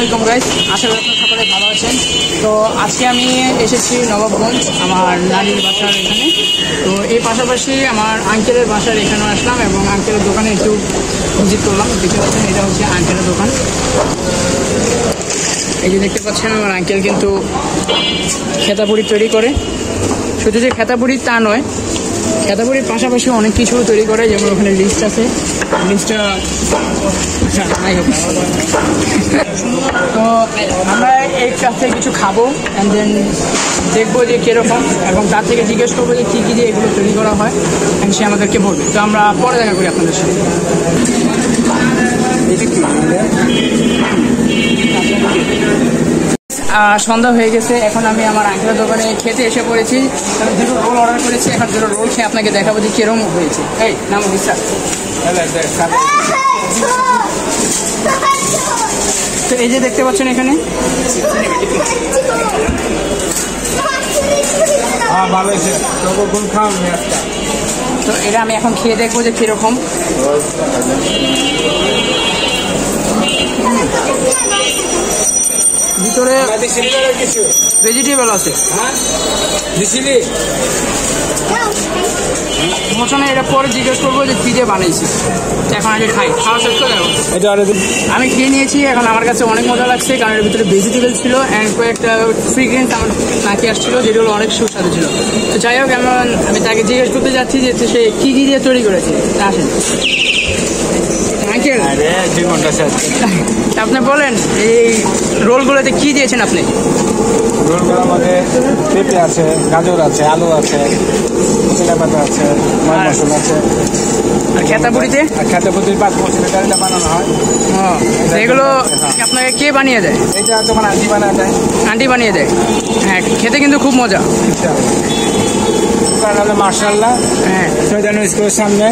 আলাইকুম গাইস, আশা করি আপনারা সকলে ভালো আছেন। তো আজকে আমি এসেছি নবাবগঞ্জ আমার নানির বাসার এখানে। তো এই পাশাপাশি আমার আঙ্কেলের বাসার এখানেও আসলাম এবং আঙ্কেলের দোকানে একটু ভিজিট করলাম। দেখতে পাচ্ছেন এটা হচ্ছে আঙ্কেলের দোকান। এই যে দেখতে পাচ্ছেন আমার আঙ্কেল কিন্তু খেতাপুরি তৈরি করে। শুধু যে খেতাপুরি তা নয়, খেতাপুরির পাশাপাশি অনেক কিছু তৈরি করে, যেমন ওখানে লিস্ট আছে, লিস্টটা তো আমরা এই কাছ থেকে কিছু খাবো অ্যান্ড দেন দেখবো যে কীরকম, এবং তার থেকে জিজ্ঞেস করবো যে কী কী দিয়ে এগুলো তৈরি করা হয়, অ্যান্ড সে আমাদেরকে বলবে। তো আমরা পরে দেখা করি আপনাদের সাথে। সন্ধ্যা হয়ে গেছে, এখন আমি আমার আঙ্কেলের দোকানে খেতে এসে পড়েছি। আমি দুটো রোল অর্ডার করেছি, এখন দুটো রোল খেয়ে আপনাকে দেখাবো যে কিরকম হয়েছে। এই নাম বিশ্বাস। তো এই যে দেখতে পাচ্ছেন এখানে তো এটা আমি এখন খেয়ে দেখবো যে কিরকম। ভিতরে ভেজিটেবল আছে, মোচনে এটা পরে জিজ্ঞেস করবো যে কি দিয়ে বানিয়েছি। এখন আগে খাই, খাওয়া শেষ করে আমি খেয়ে নিয়েছি। এখন আমার কাছে অনেক মজা লাগছে, কারণ এর ভিতরে ভেজিটেবল ছিল অ্যান্ড কয়েকটা ফ্রিগ্রেন্স আমার নাকি আসছিল, যেগুলো অনেক সুস্বাদু ছিল। তো যাই হোক, আমি তাকে জিজ্ঞেস করতে যাচ্ছি যে সে কী কী দিয়ে তৈরি করেছে। আসেন আঙ্কেল, আপনি বলেন এই রোলগুলোতে কি দিয়েছেন আপনি? রোলগুলোর মধ্যে পেঁপে আছে, গাজর আছে, আলু আছে, পুদিনা পাতা আছে, মশলা আছে। আর খেতাপুরিতে? আর খেতাপুরির 5 মশলা কারিটা বানানো হয়। এগুলো আপনাকে কে বানিয়ে দেয়? এটা তোমার আন্টি বানিয়ে দেয়। আন্টি বানিয়ে দেয়? হ্যাঁ, খেতে কিন্তু খুব মজা। দোকান হলো মার্শাল্লাহ, হ্যাঁ, শহীদান স্কুলের সামনে,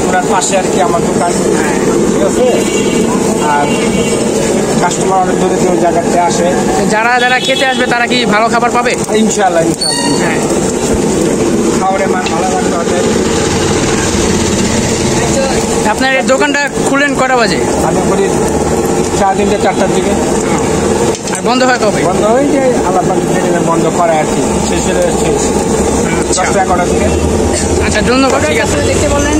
ওনার পাশে আর কি আমার দোকান। হ্যাঁ, ঠিক আছে। আর কাস্টমার অনেক দূরে দূরে জায়গাতে আসে। যারা যারা খেতে আসবে তারা কি ভালো খাবার পাবে? ইনশাল্লাহ ইনশাল্লাহ। হ্যাঁ, খাবারের মান ভালো রাখতে হবে। আপনার এই দোকানটা খুলেন কটা বাজে? আমি করি 3:30 4টার দিকে। আর বন্ধ হয় কবে? বন্ধ হয়ে যায় আল্লাহ বন্ধ করে আর কি, শেষ হলে শেষ 10টা 11টার দিকে। আচ্ছা, ধন্যবাদ। ঠিক আছে, দেখতে বললেন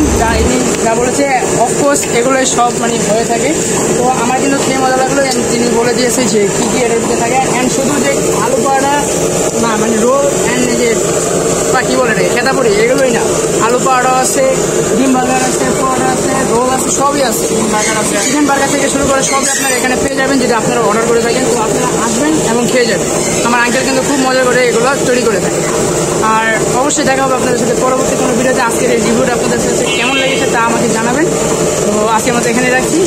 যা বলেছে, অফকোর্স এগুলো সব মানে হয়ে থাকে। তো আমার কিন্তু খেয়ে মজা লাগলো। তিনি বলে দিয়েছে যে কী কী এর ভিতরে থাকে, অ্যান্ড শুধু যে আলু পাড়া না, মানে রোল অ্যান্ড যে কী বলে রে খেতাপুরি, এগুলোই না, আলু পাড়া আছে, ডিম বার্গার আছে, পরোটা আছে, রোল আছে, সবই আছে। বার্গার আছে, চিকেন বার্গার থেকে শুরু করে সবই আপনারা এখানে পেয়ে যাবেন যদি আপনারা অর্ডার করে থাকেন। তো আপনারা আসবেন এবং খেয়ে যাবেন। আমার আঙ্কেল কিন্তু খুব মজা করে এগুলো তৈরি করে থাকে। আর অবশ্যই দেখা হবে আপনাদের সাথে পরবর্তী কোনো ভিডিওতে। আজকের এই রিভিউটা আপনাদের সাথে কেমন লেগেছে তা আমাকে জানাবেন। তো আজকের মতো এখানে রাখছি।